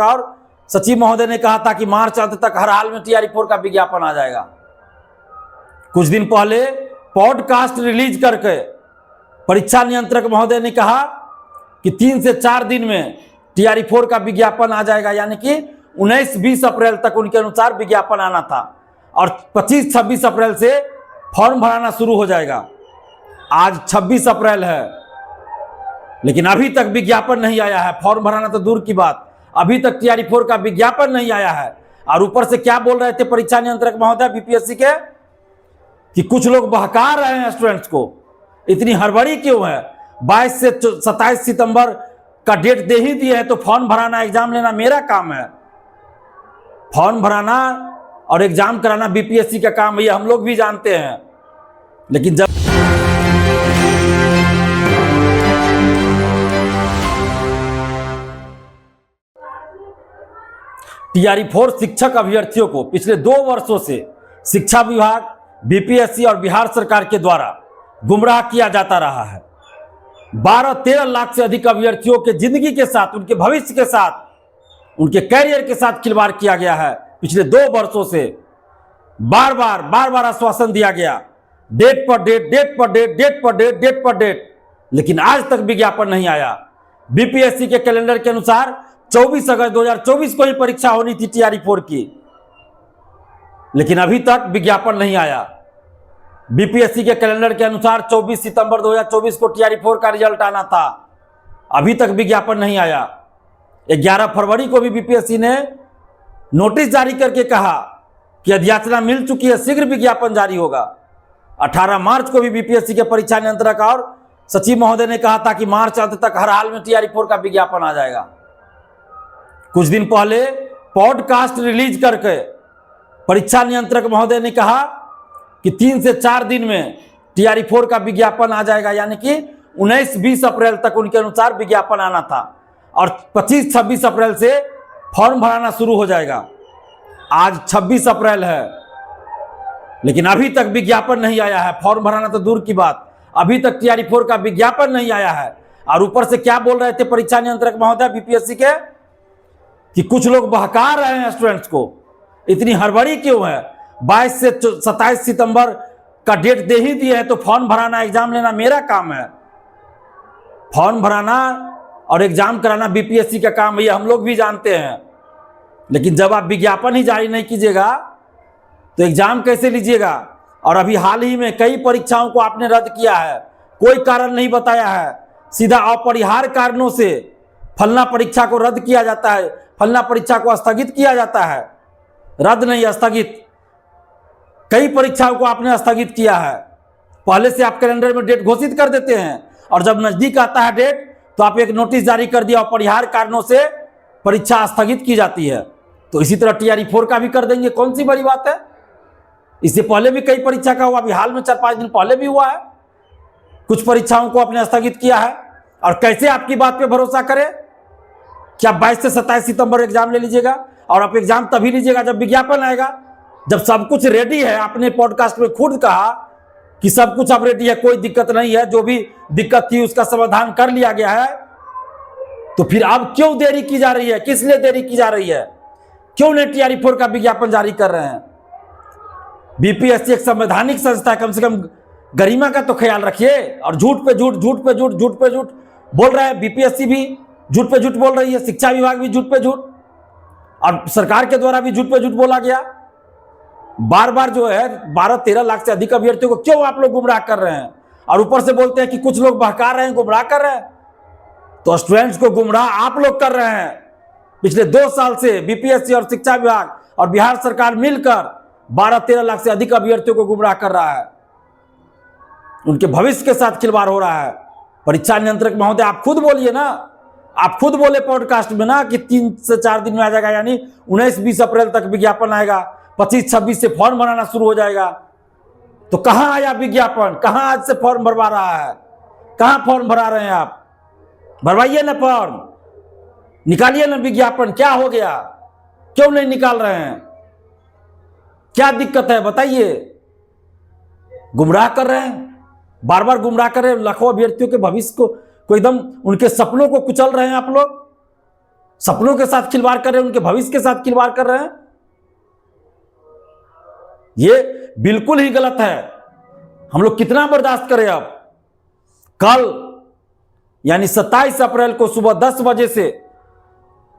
और सचिव महोदय ने कहा था कि मार्च अंत तक हर हाल में TR4 का विज्ञापन आ जाएगा। कुछ दिन पहले पॉडकास्ट रिलीज करके परीक्षा नियंत्रक महोदय ने कहा कि 3 से 4 दिन में TR4 का विज्ञापन आ जाएगा, यानी कि 19-20 अप्रैल तक उनके अनुसार विज्ञापन आना था और 25-26 अप्रैल से फॉर्म भराना शुरू हो जाएगा। आज 26 अप्रैल है, लेकिन अभी तक विज्ञापन नहीं आया है। फॉर्म भराना तो दूर की बात, अभी तक TR4 का विज्ञापन नहीं आया है। और ऊपर से क्या बोल रहे थे परीक्षा नियंत्रक महोदय BPSC के, कि कुछ लोग बहका रहे हैं स्टूडेंट्स को। इतनी हड़बड़ी क्यों है? 22 से 27 सितंबर का डेट दे ही दिए है, तो फॉर्म भराना, एग्जाम लेना मेरा काम है। फॉर्म भराना और एग्जाम कराना BPSC का काम है, ये हम लोग भी जानते हैं। लेकिन जब TR4 शिक्षक अभ्यर्थियों को पिछले 2 वर्षों से शिक्षा विभाग, BPSC और बिहार सरकार के द्वारा गुमराह किया जाता रहा है। 12-13 लाख से अधिक अभ्यर्थियों के जिंदगी के साथ, उनके भविष्य के साथ, उनके कैरियर के साथ खिलवाड़ किया गया है। पिछले 2 वर्षों से बार बार आश्वासन दिया गया, डेट पर डेट, लेकिन आज तक विज्ञापन नहीं आया। BPSC के कैलेंडर के अनुसार 24 अगस्त 2024 को ही परीक्षा होनी थी TR4 की, लेकिन अभी तक विज्ञापन नहीं आया। BPSC के कैलेंडर के अनुसार 24 सितंबर 2024 को TR4 का रिजल्ट आना था, अभी तक विज्ञापन नहीं आया। 11 फरवरी को भी BPSC ने नोटिस जारी करके कहा कि अधियाचना मिल चुकी है, शीघ्र विज्ञापन जारी होगा। 18 मार्च को भी BPSC के परीक्षा नियंत्रक और सचिव महोदय ने कहा था कि मार्च अंत तक हर हाल में TR4 का विज्ञापन आ जाएगा। कुछ दिन पहले पॉडकास्ट रिलीज करके परीक्षा नियंत्रक महोदय ने कहा कि 3 से 4 दिन में TR4 का विज्ञापन आ जाएगा, यानी कि 19-20 अप्रैल तक उनके अनुसार विज्ञापन आना था और 25-26 अप्रैल से फॉर्म भराना शुरू हो जाएगा। आज 26 अप्रैल है, लेकिन अभी तक विज्ञापन नहीं आया है। फॉर्म भराना तो दूर की बात, अभी तक TR4 का विज्ञापन नहीं आया है। और ऊपर से क्या बोल रहे थे परीक्षा नियंत्रक महोदय BPSC के, कि कुछ लोग बहका रहे हैं स्टूडेंट्स को। इतनी हड़बड़ी क्यों है? 22 से 27 सितंबर का डेट दे ही दिए है, तो फॉर्म भराना, एग्जाम लेना मेरा काम है। फॉर्म भराना और एग्जाम कराना BPSC का काम है, ये हम लोग भी जानते हैं। लेकिन जब आप विज्ञापन ही जारी नहीं कीजिएगा तो एग्जाम कैसे लीजिएगा? और अभी हाल ही में कई परीक्षाओं को आपने रद्द किया है, कोई कारण नहीं बताया है। सीधा अपरिहार्य कारणों से फलना परीक्षा को रद्द किया जाता है, फलना परीक्षा को स्थगित किया जाता है। रद्द नहीं, स्थगित। कई परीक्षाओं को आपने स्थगित किया है। पहले से आप कैलेंडर में डेट घोषित कर देते हैं और जब नजदीक आता है डेट तो आप एक नोटिस जारी कर दिया, अपरिहार्य कारणों से परीक्षा स्थगित की जाती है। तो इसी तरह TR4 का भी कर देंगे, कौन सी बड़ी बात है? इससे पहले भी कई परीक्षा का हुआ, अभी हाल में 4-5 दिन पहले भी हुआ है। कुछ परीक्षाओं को आपने स्थगित किया है और कैसे आपकी बात पे भरोसा करें? क्या 22 से 27 सितंबर एग्जाम ले लीजिएगा? और आप एग्जाम तभी लीजिएगा जब विज्ञापन आएगा, जब सब कुछ रेडी है। आपने पॉडकास्ट में खुद कहा कि सब कुछ अब रेडी है, कोई दिक्कत नहीं है, जो भी दिक्कत थी उसका समाधान कर लिया गया है। तो फिर अब क्यों देरी की जा रही है? किस लिए देरी की जा रही है? क्यों नहीं TR4 का विज्ञापन जारी कर रहे हैं? BPSC एक संवैधानिक संस्था है, कम से कम गरिमा का तो ख्याल रखिए। और झूठ पे झूठ बोल रहा है। BPSC भी झूठ पे झूठ बोल रही है, शिक्षा विभाग भी झूठ पे झूठ, और सरकार के द्वारा भी झूठ पे झूठ बोला गया। बार जो है 12-13 लाख से अधिक अभ्यर्थियों को क्यों आप लोग गुमराह कर रहे हैं? और ऊपर से बोलते हैं कि कुछ लोग बहका रहे हैं, गुमराह कर रहे हैं। तो स्टूडेंट्स को गुमराह आप लोग कर रहे हैं। पिछले 2 साल से BPSC और शिक्षा विभाग और बिहार सरकार मिलकर 12-13 लाख से अधिक अभ्यर्थियों को गुमराह कर रहा है। उनके भविष्य के साथ खिलवाड़ हो रहा है। परीक्षा नियंत्रक महोदय, आप खुद बोलिए ना, आप खुद बोले पॉडकास्ट में ना कि 3 से 4 दिन में आ जाएगा, यानी 19-20 अप्रैल तक विज्ञापन आएगा, 25-26 से फॉर्म बनाना शुरू हो जाएगा। तो कहां आया विज्ञापन? कहां आज से फॉर्म भरवा रहा है? कहां फॉर्म भरा रहे हैं आप? भरवाइए ना फॉर्म, निकालिए ना विज्ञापन। क्या हो गया? क्यों नहीं निकाल रहे हैं? क्या दिक्कत है बताइए? गुमराह कर रहे हैं, बार बार गुमराह कर रहे हैं। लाखों अभ्यर्थियों के भविष्य को एकदम, उनके सपनों को कुचल रहे हैं आप लोग। सपनों के साथ खिलवाड़ कर रहे हैं, उनके भविष्य के साथ खिलवाड़ कर रहे हैं। ये बिल्कुल ही गलत है। हम लोग कितना बर्दाश्त करें। अब कल यानी 27 अप्रैल को सुबह 10 बजे से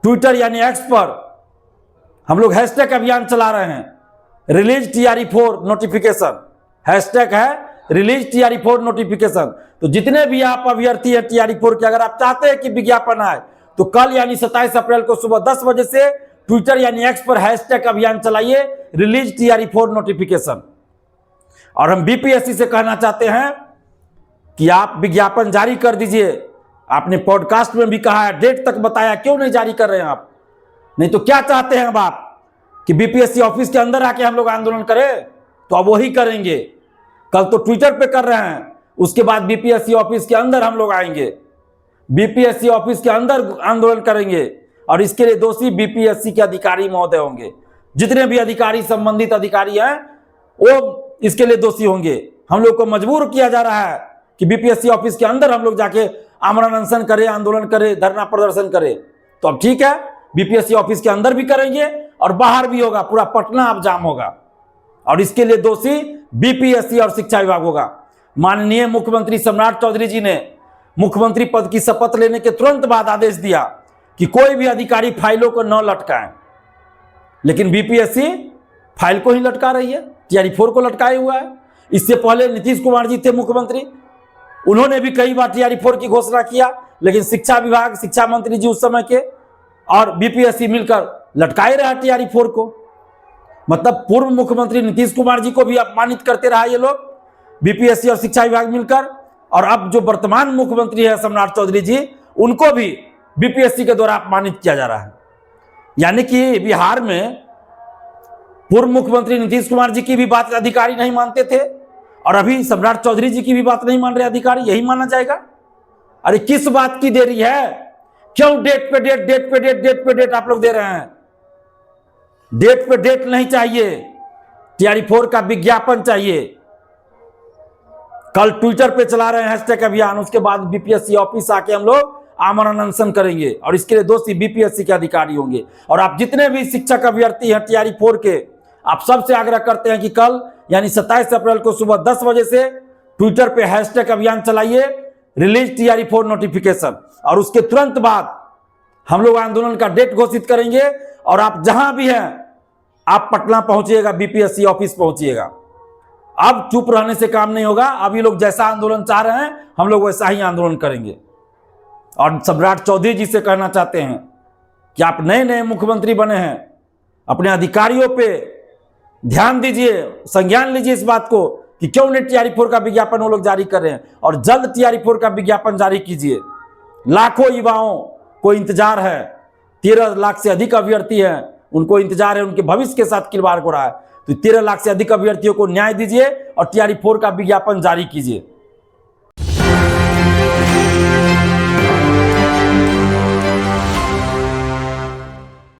ट्विटर यानी एक्स पर हम लोग हैशटैग अभियान चला रहे हैं, रिलीज TRE4 नोटिफिकेशन। हैशटैग है रिलीज TRE4 नोटिफिकेशन। तो जितने भी आप अभ्यर्थी हैं TRE4 के, अगर आप चाहते हैं कि विज्ञापन आए तो कल यानी 27 अप्रैल को सुबह 10 बजे से ट्विटर यानी एक्स पर हैशटैग अभियान चलाइए, रिलीज TRE4 नोटिफिकेशन। और हम BPSC से कहना चाहते हैं कि आप विज्ञापन जारी कर दीजिए। आपने पॉडकास्ट में भी कहा है, डेट तक बताया, क्यों नहीं जारी कर रहे हैं आप? नहीं तो क्या चाहते हैं अब आप कि BPSC ऑफिस के अंदर आके हम लोग आंदोलन करें? तो अब वही करेंगे। कल तो ट्विटर पे कर रहे हैं, उसके बाद BPSC ऑफिस के अंदर हम लोग आएंगे, BPSC ऑफिस के अंदर आंदोलन करेंगे। और इसके लिए दोषी BPSC के अधिकारी महोदय होंगे। जितने भी अधिकारी, संबंधित अधिकारी हैं, वो इसके लिए दोषी होंगे। हम लोग को मजबूर किया जा रहा है कि BPSC ऑफिस के अंदर हम लोग जाके आमरण अनशन करें, आंदोलन करें, धरना प्रदर्शन करें। तो अब ठीक है, BPSC ऑफिस के अंदर भी करेंगे और बाहर भी होगा, पूरा पटना अब जाम होगा। और इसके लिए दोषी BPSC और शिक्षा विभाग होगा। माननीय मुख्यमंत्री सम्राट चौधरी जी ने मुख्यमंत्री पद की शपथ लेने के तुरंत बाद आदेश दिया कि कोई भी अधिकारी फाइलों को न लटकाएं, लेकिन BPSC फाइल को ही लटका रही है, TRE4 को लटकाए हुआ है। इससे पहले नीतीश कुमार जी थे मुख्यमंत्री, उन्होंने भी कई बार TRE4 की घोषणा किया, लेकिन शिक्षा विभाग, शिक्षा मंत्री जी उस समय के और BPSC मिलकर लटकाए रहा TRE4 को। मतलब पूर्व मुख्यमंत्री नीतीश कुमार जी को भी अपमानित करते रहा ये लोग, BPSC और शिक्षा विभाग मिलकर। और अब जो वर्तमान मुख्यमंत्री है सम्राट चौधरी जी, उनको भी BPSC के द्वारा अपमानित किया जा रहा है। यानी कि बिहार में पूर्व मुख्यमंत्री नीतीश कुमार जी की भी बात अधिकारी नहीं मानते थे, और अभी सम्राट चौधरी जी की भी बात नहीं मान रहे अधिकारी, यही माना जाएगा? अरे किस बात की देरी है? क्यों डेट पे डेट, डेट पे डेट, डेट पे डेट आप लोग दे रहे हैं? डेट पे डेट नहीं चाहिए, TRE4 का विज्ञापन चाहिए। कल ट्विटर पे चला रहे हैं हैशटैग अभियान, उसके बाद BPSC ऑफिस आके हम लोग आमरण अनशन करेंगे, और इसके लिए दोषी BPSC के अधिकारी होंगे। और आप जितने भी शिक्षक अभ्यर्थी हैं TRE4 के, आप सबसे आग्रह करते हैं कि कल यानी 27 अप्रैल को सुबह 10 बजे से ट्विटर पे हैशटैग अभियान चलाइए, रिलीज TRE4 नोटिफिकेशन। और उसके तुरंत बाद हम लोग आंदोलन का डेट घोषित करेंगे, और आप जहां भी हैं आप पटना पहुंचिएगा, BPSC ऑफिस पहुंचिएगा। अब चुप रहने से काम नहीं होगा। अब ये लोग जैसा आंदोलन चाह रहे हैं हम लोग वैसा ही आंदोलन करेंगे। और सम्राट चौधरी जी से कहना चाहते हैं कि आप नए नए मुख्यमंत्री बने हैं, अपने अधिकारियों पे ध्यान दीजिए, संज्ञान लीजिए इस बात को कि क्यों नहीं TRE4 का विज्ञापन वो लोग जारी कर रहे हैं, और जल्द TRE4 का विज्ञापन जारी कीजिए। लाखों युवाओं को इंतजार है, 13 लाख से अधिक अभ्यर्थी हैं, उनको इंतजार है, उनके भविष्य के साथ खिलवाड़ हो रहा है। तो 13 लाख से अधिक अभ्यर्थियों को न्याय दीजिए और TRE4 का विज्ञापन जारी कीजिए।